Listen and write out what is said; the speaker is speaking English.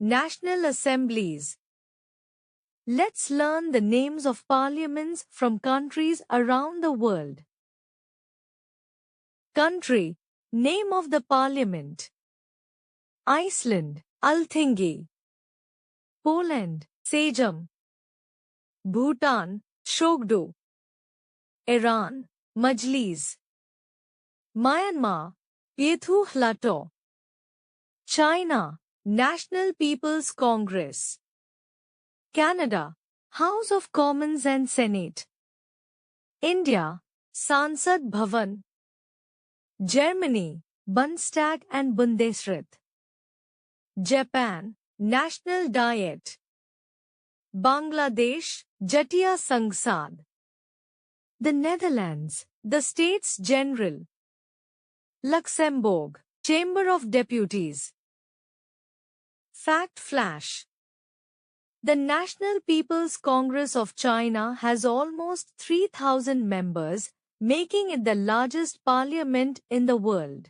National Assemblies. Let's learn the names of parliaments from countries around the world. Country. Name of the parliament. Iceland, Althingi. Poland, Sejm. Bhutan, Shogdo. Iran, Majlis. Myanmar, Pyethuhlato. China, National People's Congress. Canada, House of Commons and Senate. India, Sansad Bhavan. Germany, Bundestag and Bundesrat. Japan, National Diet. Bangladesh, Jatiya Sangsad. The Netherlands, the States General. Luxembourg, Chamber of Deputies. Fact Flash. The National People's Congress of China has almost 3,000 members, making it the largest parliament in the world.